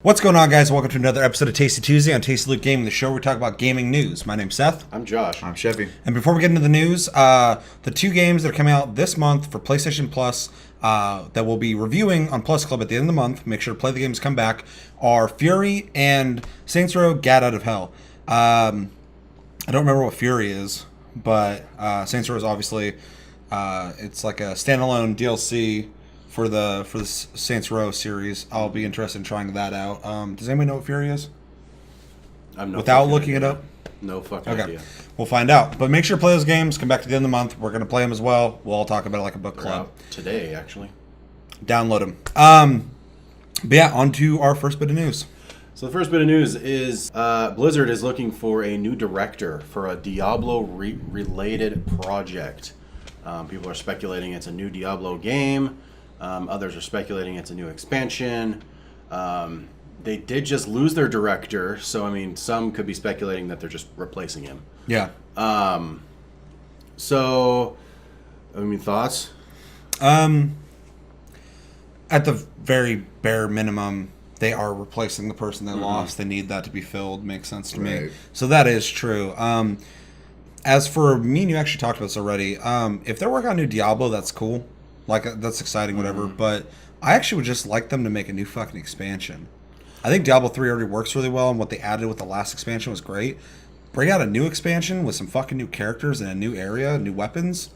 What's going on, guys? Welcome to another episode of Tasty Tuesday on Tasty Loot Gaming, the show where we talk about gaming news. My name's Seth. I'm Josh. I'm Chevy. And before we get into the news, the two games that are coming out this month for PlayStation Plus that we'll be reviewing on Plus Club at the end of the month, make sure to play the games, come back, are Fury and Saints Row: Gat Out of Hell. I don't remember what Fury is, but Saints Row is obviously it's like a standalone DLC for the Saints Row series. I'll be interested in trying that out. Does anybody know what Fury is? I'm no Without looking idea. it up? No fucking Okay. idea. We'll find out. But make sure to play those games. Come back to the end of the month. We're going to play them as well. We'll all talk about it like a book They're club. out today, actually. Download them. But yeah, on to our first bit of news. So the first bit of news is Blizzard is looking for a new director for a Diablo-related project. People are speculating it's a new Diablo game. Others are speculating it's a new expansion. They did just lose their director, so I mean, some could be speculating that they're just replacing him. Yeah. So, I mean, thoughts? At the very bare minimum, they are replacing the person they lost. They need that to be filled. Makes sense to me. Right. So that is true. As for me and you actually talked about this already, if they're working on new Diablo, that's cool. Like, that's exciting, whatever. But I actually would just like them to make a new fucking expansion. I think Diablo 3 already works really well, and what they added with the last expansion was great. Bring out a new expansion with some fucking new characters in a new area, new weapons.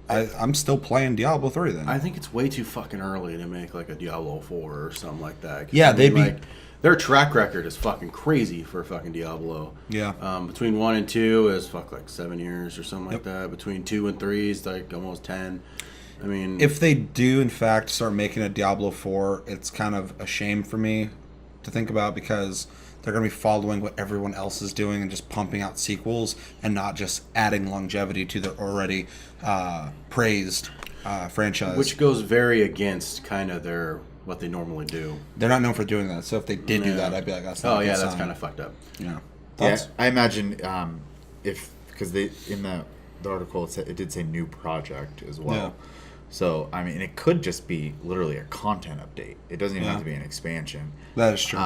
I'm still playing Diablo 3 then. I think it's way too fucking early to make like a Diablo 4 or something like that. 'Cause, Yeah, I mean, they'd be- like, their track record is fucking crazy for fucking Diablo. Yeah. Between 1 and 2 is like 7 years or something like that. Between 2 and 3 is like almost 10. I mean, If they do, in fact, start making a Diablo 4, it's kind of a shame for me to think about because they're going to be following what everyone else is doing and just pumping out sequels and not just adding longevity to their already praised franchise. which goes very against kind of what they normally do. They're not known for doing that. So if they did do that, I'd be like, that's not a good that's sign. kind of fucked up. Yeah. Yeah, Thoughts? I imagine because they in the article it did say new project as well. Yeah. So I mean, it could just be literally a content update. It doesn't even Yeah. have to be an expansion. That is true.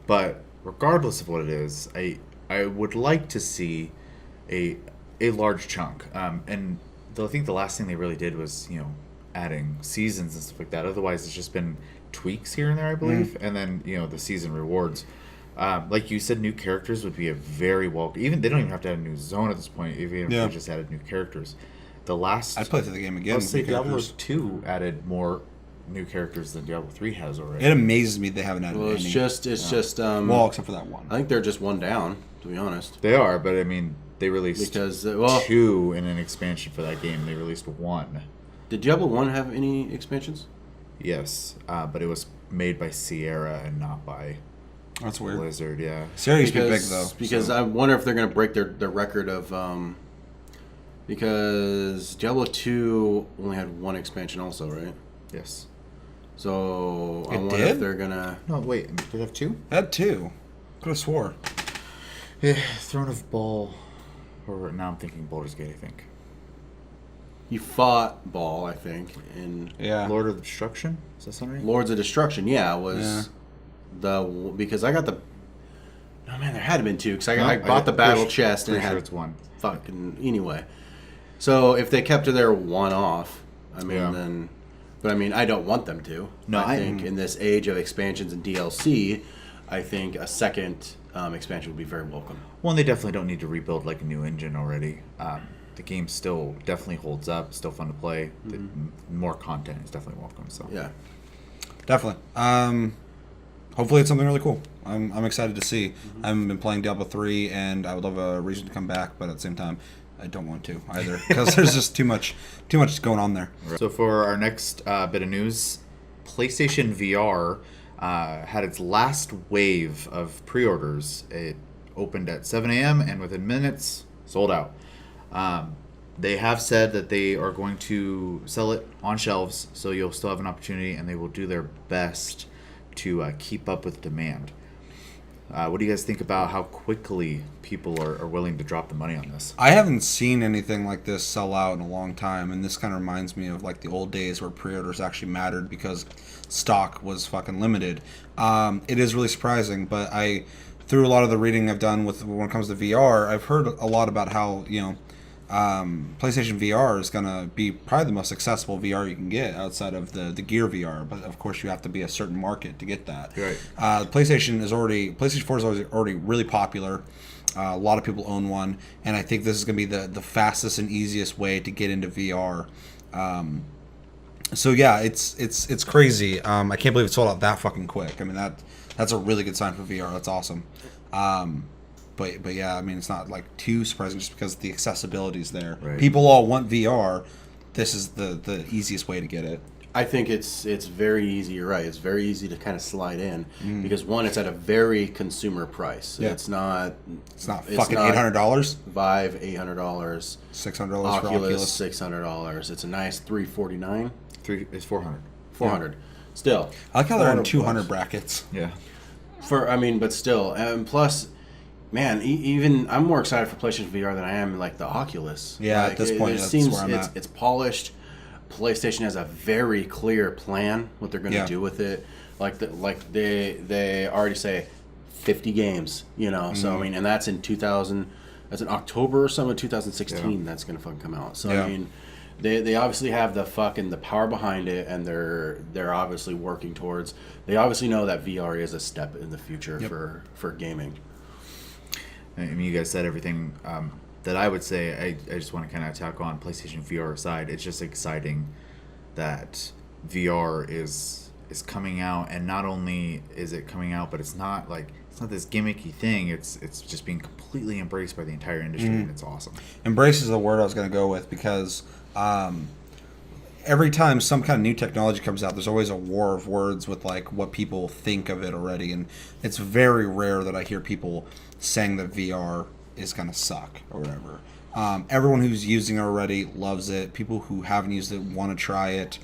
But regardless of what it is, I would like to see a large chunk. And I think the last thing they really did was adding seasons and stuff like that. Otherwise, it's just been tweaks here and there, I believe, and then the season rewards. Like you said, new characters would be a very welcome. Even they don't even have to add a new zone at this point. Even if they just added new characters, the last I'd play through the game again. let's say new Diablo characters. 2 added more new characters than Diablo 3 has already. It amazes me they haven't added Well, any. it's just. Well, except for that one. I think they're just one down, to be honest. They are, but I mean, they released Because 2 in an expansion for that game. They released 1. did Diablo 1 have any expansions? Yes, but it was made by Sierra and not by That's weird. Blizzard. Yeah, Sierra used to be big, though. Because so. I wonder if they're going to break their record of. Because Diablo 2 only had one expansion, also, right? yes. So I It wonder did? if they're gonna. No, wait. Did it have 2? I had 2. Could have swore. Yeah, Throne of Ball. Or now I'm thinking Baldur's Gate. I think. You fought Ball, I think, in Yeah. Lord of Destruction. Is that something right? Lords of Destruction. Yeah, it was because I got the. Oh man, there had to been 2 because I bought the battle chest and it Pretty had sure it's 1. fucking anyway. So if they kept to their one off, I mean, Yeah. then. But I mean, I don't want them to. No, I think in this age of expansions and DLC, I think a second expansion would be very welcome. Well, and they definitely don't need to rebuild like a new engine already. The game still definitely holds up. Still fun to play. The more content is definitely welcome. So Yeah. Definitely. Hopefully it's something really cool. I'm excited to see. I haven't been playing Diablo 3, and I would love a reason to come back, but at the same time, I don't want to either because there's just too much going on there. So for our next bit of news, PlayStation VR had its last wave of pre-orders. It opened at 7 a.m. and within minutes sold out. They have said that they are going to sell it on shelves, so you'll still have an opportunity, and they will do their best to keep up with demand. What do you guys think about how quickly people are willing to drop the money on this? I haven't seen anything like this sell out in a long time, and this kind of reminds me of like the old days where pre-orders actually mattered because stock was fucking limited. It is really surprising, but through a lot of the reading I've done when it comes to VR, I've heard a lot about how PlayStation VR is going to be probably the most accessible VR you can get outside of the Gear VR, but of course you have to be a certain market to get that. Right. PlayStation 4 is already really popular. A lot of people own one, and I think this is going to be the fastest and easiest way to get into VR. So yeah, it's crazy. I can't believe it sold out that fucking quick. I mean that's a really good sign for VR. That's awesome. But yeah, I mean, it's not like too surprising just because the accessibility is there. Right. People all want VR. This is the easiest way to get it. I think it's very easy. You're right. It's very easy to kind of slide in because one, it's at a very consumer price. Yeah. It's not fucking $800. Vive $800. $600 Oculus $600. It's a nice $349. It's 400. 400. Still. I like how they're in $400 200 brackets. Yeah. But still, and plus, man, even I'm more excited for PlayStation VR than I am like the Oculus. Yeah, like, at this point, it that's seems where I'm at. It's polished. PlayStation has a very clear plan what they're going to do with it. Like they already say 50 games, So I mean, and that's in 2000. That's in October or something, 2016. That's going to fucking come out. So I mean, they obviously have the power behind it, and they're obviously working towards. They obviously know that VR is a step in the future for gaming. I mean, you guys said everything that I would say. I just want to kind of tack on PlayStation VR aside. It's just exciting that VR is coming out, and not only is it coming out, but it's not this gimmicky thing. It's just being completely embraced by the entire industry, and it's awesome. Embrace is the word I was going to go with because every time some kind of new technology comes out, there's always a war of words with like what people think of it already, and it's very rare that I hear people saying that VR is going to suck or whatever. Everyone who's using it already loves it. People who haven't used it want to try it.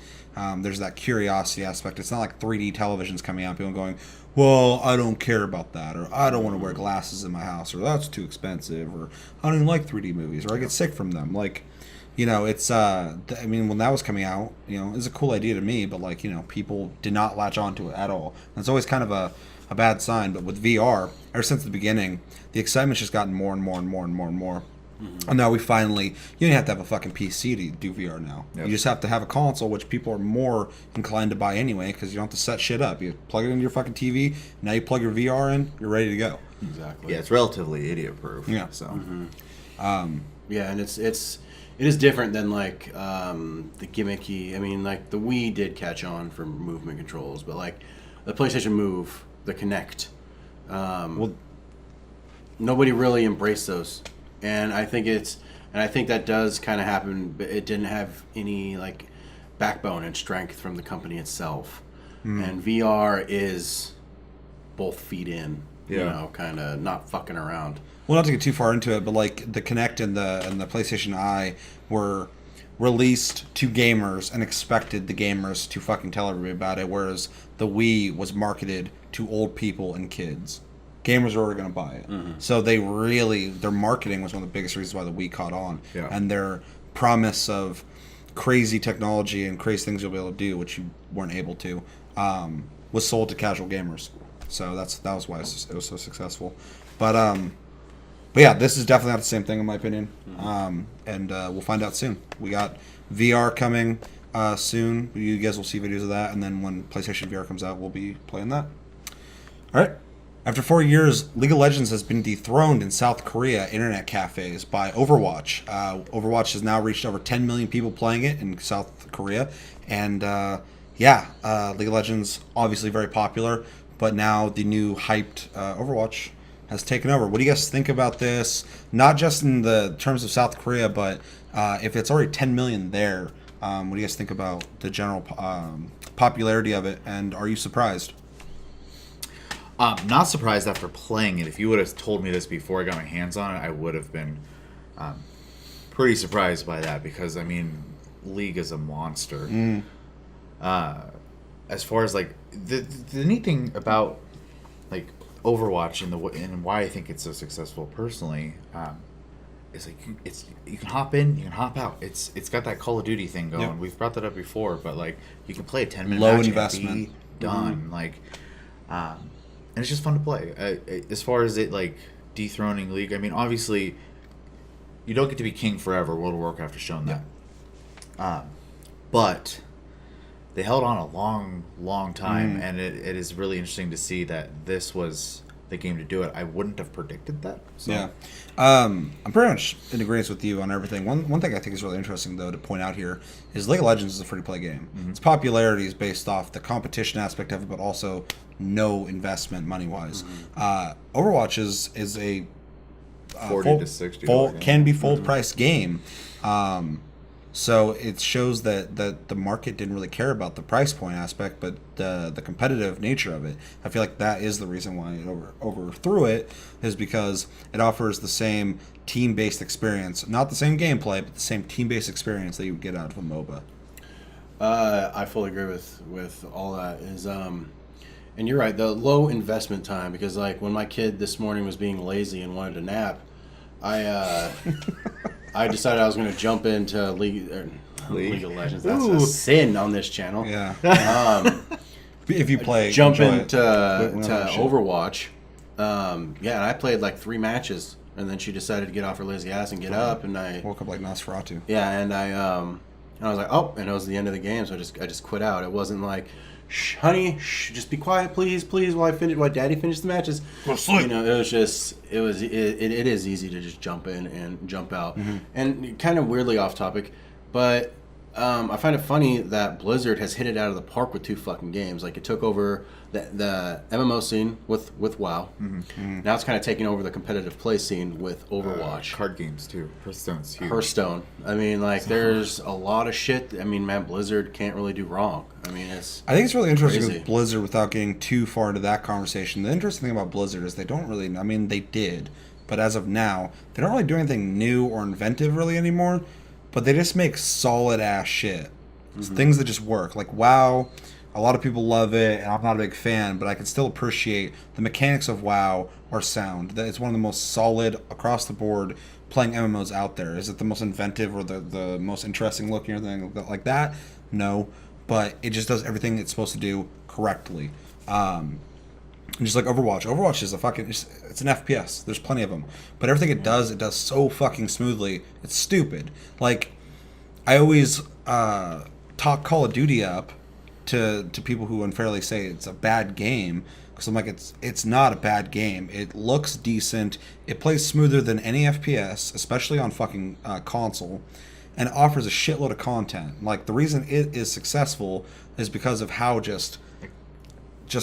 There's that curiosity aspect. It's not like 3D televisions coming out, people going, well, I don't care about that, or I don't want to wear glasses in my house, or that's too expensive, or I don't even like 3D movies, or I get sick from them. Like, it's I mean, when that was coming out, it was a cool idea to me, but like, people did not latch onto it at all. And it's always kind of a bad sign. But with VR, ever since the beginning, the excitement's just gotten more and more and more and more and more. And now you don't have to have a fucking PC to do VR now. Yep. You just have to have a console, which people are more inclined to buy anyway, because you don't have to set shit up. You plug it into your fucking TV, now you plug your VR in, you're ready to go. Exactly. Yeah, it's relatively idiot-proof. Yeah. So. Yeah, and it is different than like the gimmicky. I mean, like the Wii did catch on for movement controls, but like the PlayStation Move, the Kinect, nobody really embraced those. And I think that does kind of happen, but it didn't have any like backbone and strength from the company itself. And VR is both feet in, kind of not fucking around. Well, not to get too far into it, but like the Kinect and the PlayStation Eye were released to gamers and expected the gamers to fucking tell everybody about it, whereas the Wii was marketed to old people and kids. Gamers are already going to buy it. So their marketing was one of the biggest reasons why the Wii caught on. Yeah. And their promise of crazy technology and crazy things you'll be able to do, which you weren't able to, was sold to casual gamers. So that was why it was so successful. But yeah, this is definitely not the same thing in my opinion. And we'll find out soon. We got VR coming soon. You guys will see videos of that. And then when PlayStation VR comes out, we'll be playing that. All right. After 4 years, League of Legends has been dethroned in South Korea internet cafes by Overwatch. Overwatch has now reached over 10 million people playing it in South Korea. And League of Legends, obviously very popular, but now the new hyped Overwatch has taken over. What do you guys think about this? Not just in the terms of South Korea, but if it's already 10 million there, what do you guys think about the general popularity of it? And are you surprised? Not surprised after playing it. If you would have told me this before I got my hands on it, I would have been pretty surprised by that because, I mean, League is a monster. As far as, like, the neat thing about, like, Overwatch and why I think it's so successful personally, is like you can hop in, you can hop out. It's got that Call of Duty thing going. Yep. We've brought that up before, but like you can play a 10-minute Low match investment. and be done. Like, and it's just fun to play. As far as it like dethroning League, I mean, obviously, you don't get to be king forever. World of Warcraft has shown that. But they held on a long time, and it is really interesting to see that this was the game to do it. I wouldn't have predicted that. So. Yeah. I'm pretty much in agreement with you on everything. One thing I think is really interesting, though, to point out here is League of Legends is a free-to-play game. Its popularity is based off the competition aspect of it, but also no investment money-wise. Overwatch is a 40 to 60 can be full-price game. So it shows that the market didn't really care about the price point aspect, but the competitive nature of it. I feel like that is the reason why it overthrew it, is because it offers the same team-based experience. Not the same gameplay, but the same team-based experience that you would get out of a MOBA. I fully agree with all that. And you're right, the low investment time, because like when my kid this morning was being lazy and wanted to nap, I decided I was going to jump into League of Legends. That's a sin on this channel. Yeah. If you play, Jump enjoy into it. to Overwatch. And I played like 3 matches, and then she decided to get off her lazy ass and get up, and I Woke up like Nosferatu. yeah, and I was like, oh, and it was the end of the game, so I just quit out. It wasn't like, shh, honey, shh, just be quiet, please, while Daddy finished the matches. Go to sleep. You know, it is easy to just jump in and jump out, and kind of weirdly off topic, but I find it funny that Blizzard has hit it out of the park with 2 fucking games. Like, it took over the MMO scene with WoW. Now it's kind of taking over the competitive play scene with Overwatch. Card games too. Hearthstone's huge. Hearthstone. I mean, like, there's a lot of shit. I mean, man, Blizzard can't really do wrong. I mean, I think it's really interesting crazy. with Blizzard, without getting too far into that conversation. The interesting thing about Blizzard is they don't really, I mean, they did, but as of now, they don't really do anything new or inventive really anymore, but they just make solid ass shit. It's things that just work. Like WoW, a lot of people love it, and I'm not a big fan, but I can still appreciate the mechanics of WoW are sound. That it's one of the most solid across the board playing MMOs out there. Is it the most inventive or the most interesting looking or anything like that? No, but it just does everything it's supposed to do correctly. And just like Overwatch. Overwatch is it's an FPS. There's plenty of them. But everything it does so fucking smoothly. It's stupid. Like, I always talk Call of Duty up to people who unfairly say it's a bad game. Because I'm like, it's not a bad game. It looks decent. It plays smoother than any FPS, especially on fucking console. And it offers a shitload of content. Like, the reason it is successful is because of how just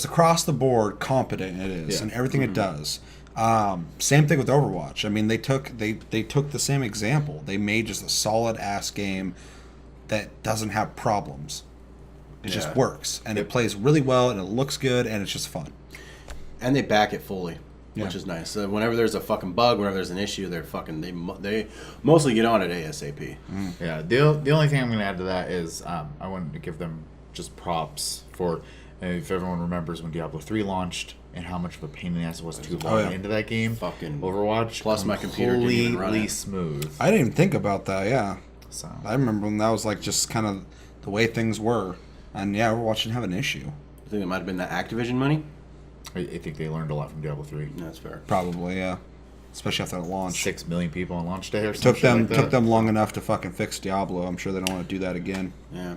across the board competent it is and everything it does. Same thing with Overwatch. I mean, they took the same example. They made just a solid ass game that doesn't have problems. It just works, and it plays really well, and it looks good, and it's just fun. And they back it fully, which is nice. So whenever there's a fucking bug, whenever there's an issue, they mostly get on it ASAP. Yeah. The only thing I'm going to add to that is I wanted to give them just props for. If everyone remembers when Diablo III launched and how much of a pain in the ass it was to log into that game, Fucking Overwatch, plus my computer didn't even run completely it. smooth. I didn't even think about that. Yeah, So I remember when that was like just kind of the way things were, and yeah, Overwatch didn't have an issue. I think it might have been the Activision money. I think they learned a lot from Diablo 3. That's fair. Probably, yeah. Especially after it launched. 6 million people on launch day or Took something. took them long enough to fucking fix Diablo. I'm sure they don't want to do that again. Yeah.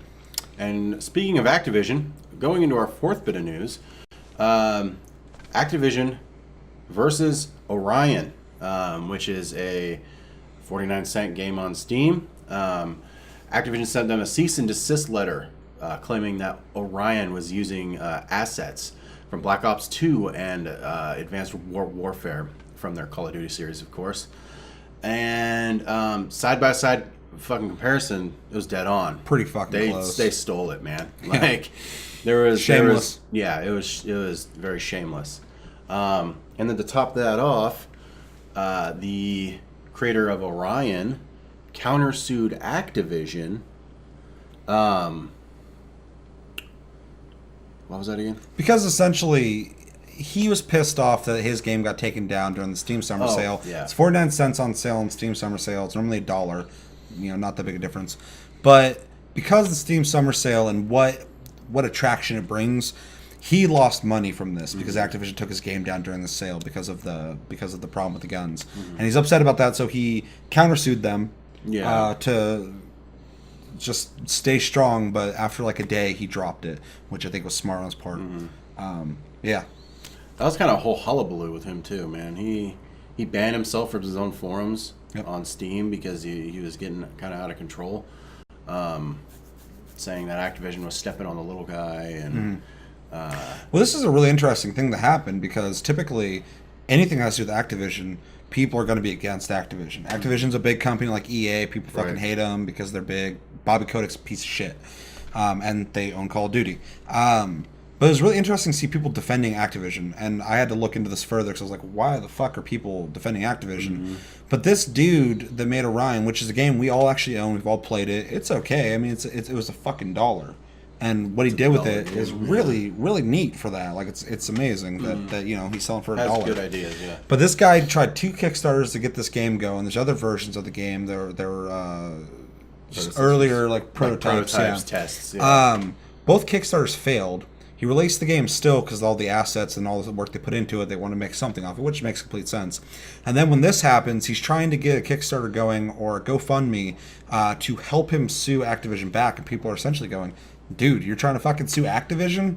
And speaking of Activision, going into our 4th bit of news, Activision versus Orion, which is a 49-cent game on Steam. Activision sent them a cease and desist letter claiming that Orion was using assets from Black Ops 2 and Advanced Warfare from their Call of Duty series, of course. And side-by-side fucking comparison, it was dead on. Pretty fucking close. They stole it, man. Like, there was Shameless. it was very shameless. And then to top that off, the creator of Orion countersued Activision. What was that again? Because essentially, he was pissed off that his game got taken down during the Steam Summer Sale. Yeah. It's 49 cents on sale on Steam Summer Sale. It's normally $1. Not that big a difference. But because of the Steam Summer Sale and what attraction it brings, he lost money from this because Activision took his game down during the sale because of the problem with the guns, and he's upset about that. So he countersued them to just stay strong. But after like a day, he dropped it, which I think was smart on his part. Yeah, that was kind of a whole hullabaloo with him too, man. He banned himself from his own forums on Steam because he was getting kind of out of control, saying that Activision was stepping on the little guy and. Well, this is a really interesting thing that happened because typically anything that has to do with Activision, people are going to be against Activision. Activision's a big company like EA. People fucking hate them because they're big. Bobby Kotick's a piece of shit. And they own Call of Duty. But it was really interesting to see people defending Activision. And I had to look into this further because I was like, why the fuck are people defending Activision? But this dude that made Orion, which is a game we all actually own, we've all played it. It's okay. I mean, it was a fucking $1. And what he did with it is really, really neat for that. Like it's amazing that he's selling for $1. That's good ideas, yeah. But this guy tried 2 Kickstarters to get this game going. There's other versions of the game. There were just earlier like prototypes, tests. Both Kickstarters failed. He released the game still because all the assets and all the work they put into it, they want to make something off it, which makes complete sense. And then when this happens, he's trying to get a Kickstarter going or a GoFundMe to help him sue Activision back, and people are essentially going, dude, you're trying to fucking sue Activision?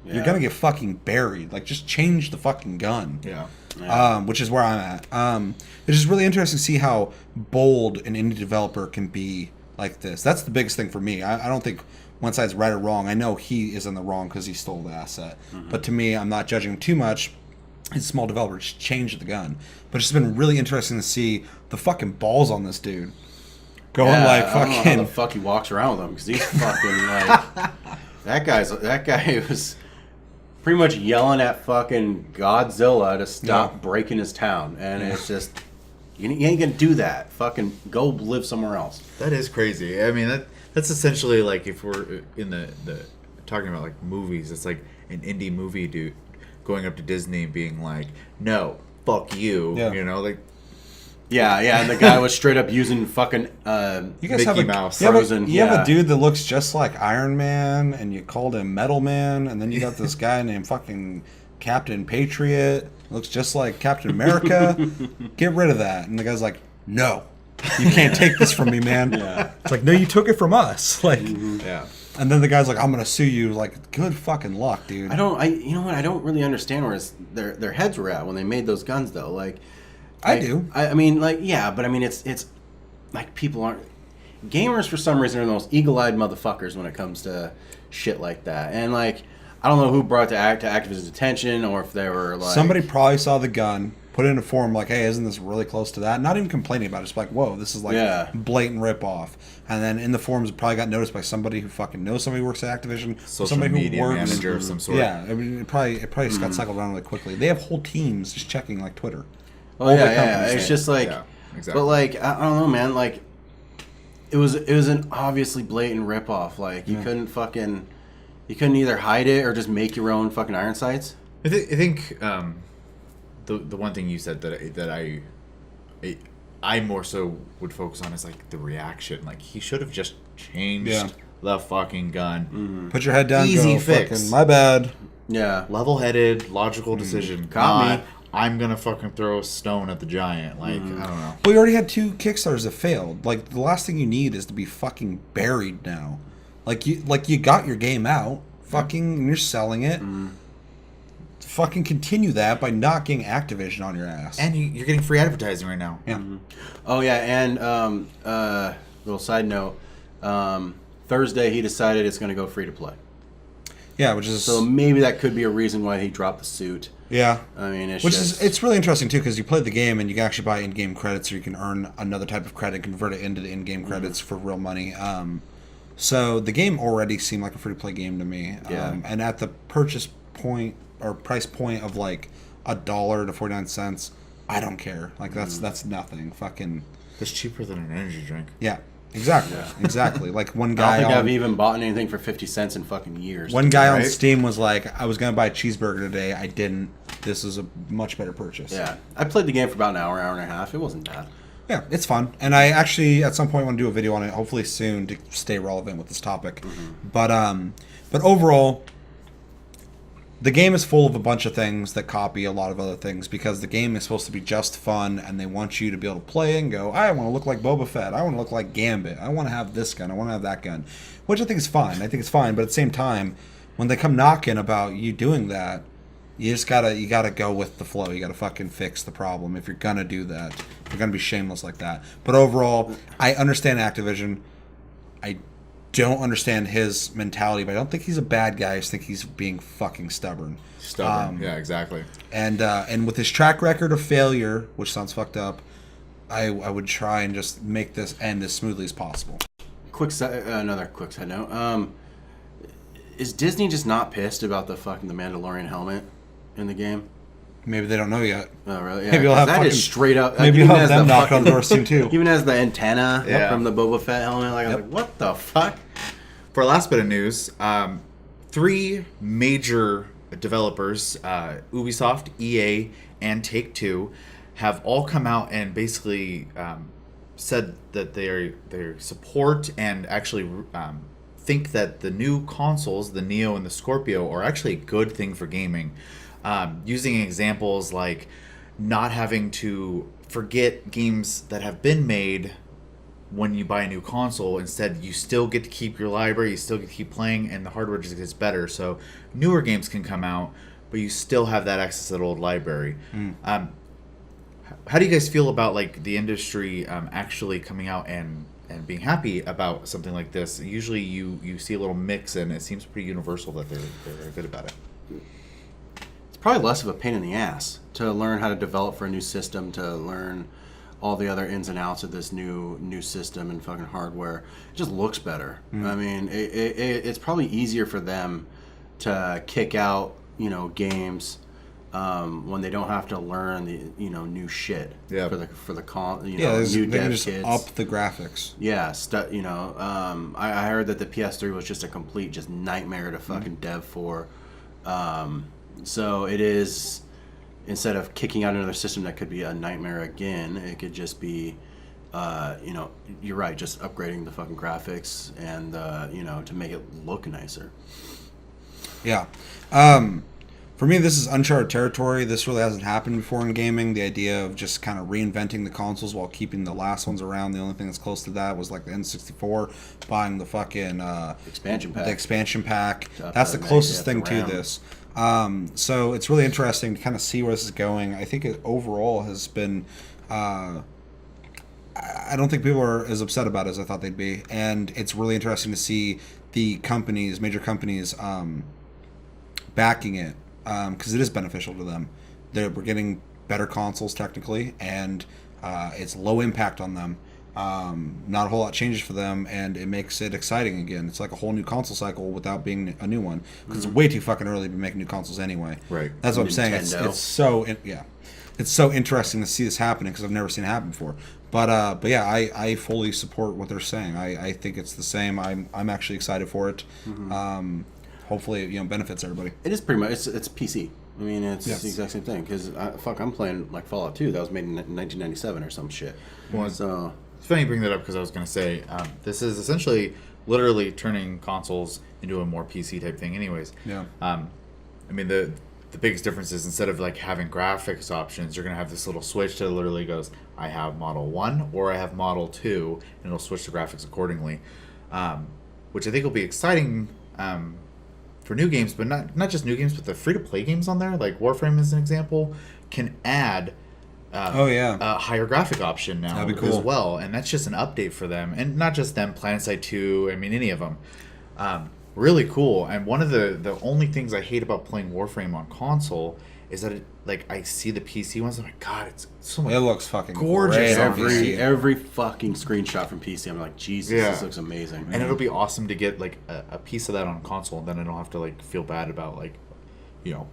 Yeah. You're gonna get fucking buried. Like, just change the fucking gun. Yeah. Which is where I'm at. It's just really interesting to see how bold an indie developer can be like this. That's the biggest thing for me. I don't think one side's right or wrong. I know he is in the wrong because he stole the asset. But to me, I'm not judging him too much. He's a small developer. Just change the gun. But it's just been really interesting to see the fucking balls on this dude. Going like fucking. I don't know how the fuck he walks around with them because he's fucking like that guy was pretty much yelling at fucking Godzilla to stop breaking his town, and it's just you ain't gonna do that. Fucking go live somewhere else. That is crazy. I mean that's essentially like if we're in the talking about like movies, it's like an indie movie dude going up to Disney and being like, no, fuck you, like. Yeah, and the guy was straight up using fucking you guys Mickey have Mouse. Frozen. You have a dude that looks just like Iron Man, and you called him Metal Man, and then you got this guy named fucking Captain Patriot, looks just like Captain America. Get rid of that. And the guy's like, no, you can't take this from me, man. It's like, no, you took it from us. Like, yeah. And then the guy's like, I'm gonna sue you. Like, good fucking luck, dude. I don't really understand where their heads were at when they made those guns, though. Like. I do. I mean, like, yeah, but I mean, it's like people aren't gamers for some reason are the most eagle-eyed motherfuckers when it comes to shit like that. And like, I don't know who brought it to Activision's attention or if they were like somebody probably saw the gun, put it in a forum like, hey, isn't this really close to that? Not even complaining about it, just like, whoa, this is like blatant ripoff. And then in the forums, it probably got noticed by somebody who fucking knows somebody who works at Activision, social media manager of some sort. Yeah, I mean, it probably just got cycled around really quickly. They have whole teams just checking like Twitter. Oh yeah. It's just like, exactly. But like, I don't know, man. Like, it was an obviously blatant ripoff. Like, you couldn't either hide it or just make your own fucking iron sights. I think the one thing you said that I more so would focus on is like the reaction. Like, he should have just changed the fucking gun. Put your head down. Easy go, fix. Fucking, my bad. Yeah. Level-headed, logical decision. Got me. I'm gonna fucking throw a stone at the giant. Like, I don't know. Well, you already had 2 Kickstarters that failed. Like, the last thing you need is to be fucking buried now. Like you got your game out, fucking, and you're selling it. Fucking continue that by not getting Activision on your ass. And you're getting free advertising right now. Yeah. Oh yeah, and little side note, Thursday he decided it's gonna go free to play. Yeah, which is so maybe that could be a reason why he dropped the suit. Yeah, I mean, it's really interesting too because you play the game and you can actually buy in-game credits, or you can earn another type of credit, convert it into the in-game credits for real money. So the game already seemed like a free-to-play game to me. Yeah. And at the purchase point or price point of like $1 to 49 cents, I don't care. Like that's nothing. Fucking. That's cheaper than an energy drink. Yeah. Exactly. Yeah. Exactly. Like one guy. I don't think I've even bought anything for 50 cents in fucking years. One guy on Steam was like, I was gonna buy a cheeseburger today. I didn't. this is a much better purchase. Yeah, I played the game for about an hour and a half. It wasn't bad. Yeah, it's fun. And I actually, at some point, want to do a video on it, hopefully soon, to stay relevant with this topic. But overall, the game is full of a bunch of things that copy a lot of other things, because the game is supposed to be just fun, and they want you to be able to play and go, I want to look like Boba Fett. I want to look like Gambit. I want to have this gun. I want to have that gun. Which I think is fine. I think it's fine. But at the same time, when they come knocking about you doing that, you just gotta go with the flow. You gotta fucking fix the problem if you're gonna do that. If you're gonna be shameless like that. But overall, I understand Activision. I don't understand his mentality, but I don't think he's a bad guy. I just think he's being fucking stubborn. Yeah, exactly. And with his track record of failure, which sounds fucked up, I would try and just make this end as smoothly as possible. Another quick side note. Is Disney just not pissed about the Mandalorian helmet in the game? Maybe they don't know yet. Oh, really? Yeah. Maybe you'll have that fucking, is straight up. Maybe you'll have them knock on the doors soon too. Even as the antenna from the Boba Fett helmet, I was like, what the fuck? For our last bit of news, 3 major developers, Ubisoft, EA, and Take-Two, have all come out and basically said that they support and actually think that the new consoles, the Neo and the Scorpio, are actually a good thing for gaming. Using examples like not having to forget games that have been made when you buy a new console. Instead, you still get to keep your library, you still get to keep playing, and the hardware just gets better. So newer games can come out, but you still have that access to that old library. How do you guys feel about like the industry actually coming out and being happy about something like this? Usually you see a little mix, and it seems pretty universal that they're good about it. It's probably less of a pain in the ass to learn how to develop for a new system, to learn all the other ins and outs of this new system and fucking hardware. It just looks better. I mean, it's probably easier for them to kick out, games when they don't have to learn the new shit for the new they can dev just kits. up the graphics. Yeah, I heard that the PS3 was just a complete just nightmare to fucking dev for. So it is, instead of kicking out another system that could be a nightmare again, it could just be, you're right, just upgrading the fucking graphics and to make it look nicer. Yeah. For me, this is uncharted territory. This really hasn't happened before in gaming. The idea of just kind of reinventing the consoles while keeping the last ones around. The only thing that's close to that was like the N64, buying the fucking expansion pack. The expansion pack. That's the closest thing to this. So it's really interesting to kind of see where this is going. I think it overall has been. I don't think people are as upset about it as I thought they'd be, and it's really interesting to see the major companies, backing it. Because it is beneficial to them. We're getting better consoles technically, and it's low impact on them. Not a whole lot changes for them, and it makes it exciting again. It's like a whole new console cycle without being a new one. Because it's way too fucking early to be making new consoles anyway. Right. That's what I'm saying. It's so interesting to see this happening because I've never seen it happen before. But yeah, I fully support what they're saying. I think it's the same. I'm actually excited for it. Hopefully, it benefits everybody. It is pretty much it's PC. I mean, it's the exact same thing. Because I'm playing like Fallout 2. That was made in 1997 or some shit. Well, so it's funny you bring that up because I was going to say this is essentially literally turning consoles into a more PC type thing. Anyways, yeah. I mean the biggest difference is instead of like having graphics options, you're going to have this little switch that literally goes, I have Model 1 or I have Model 2, and it'll switch the graphics accordingly, which I think will be exciting. For new games, but not just new games, but the free-to-play games on there, like Warframe as an example, can add a higher graphic option now as well, and that's just an update for them, and not just them, PlanetSide 2, I mean, any of them. Really cool, and one of the only things I hate about playing Warframe on console is that I see the PC ones, I'm like, God, it's so much. It looks fucking gorgeous. Every fucking screenshot from PC, I'm like, Jesus, this looks amazing. And it'll be awesome to get like a piece of that on console, and then I don't have to like feel bad about like,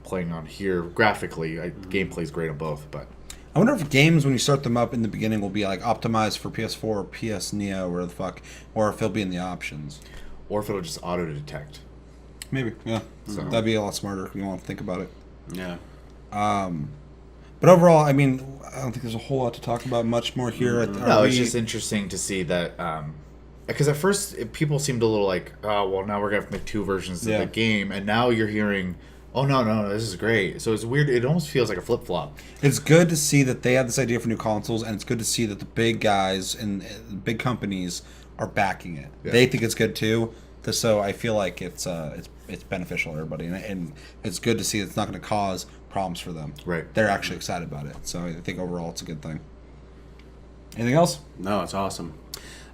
playing on here graphically. Gameplay's great on both, but I wonder if games when you start them up in the beginning will be like optimized for PS4 or PS Neo or the fuck, or if they'll be in the options, or if it'll just auto detect. Maybe, yeah. So that'd be a lot smarter if you want to think about it. Yeah. But overall, I mean, I don't think there's a whole lot to talk about much more here. No, it's just interesting to see that. Because at first people seemed a little like, oh, well, now we're going to have to make 2 versions of the game. And now you're hearing, oh, no, this is great. So it's weird. It almost feels like a flip-flop. It's good to see that they had this idea for new consoles, and it's good to see that the big guys and the big companies are backing it. Yeah. They think it's good too. So I feel like it's beneficial to everybody. And it's good to see it's not going to cause problems for them. Right. They're actually excited about it. So I think overall it's a good thing. Anything else? No, it's awesome.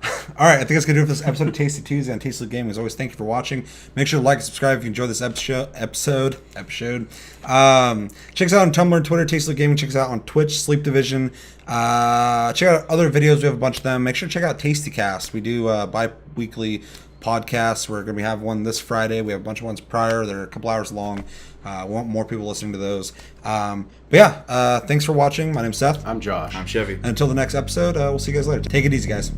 All right, I think that's going to do it for this episode of Tasty Tuesday on Tasty Gaming. As always, thank you for watching. Make sure to like and subscribe if you enjoyed this episode. Check us out on Tumblr and Twitter, Tasty Gaming. Check us out on Twitch, Sleep Division. Check out other videos. We have a bunch of them. Make sure to check out Tasty Cast. We do bi-weekly podcasts. We're going to have one this Friday. We have a bunch of ones prior. They're a couple hours long. We want more people listening to those. But yeah, thanks for watching. My name's Seth. I'm Josh. I'm Chevy. And until the next episode, we'll see you guys later. Take it easy, guys.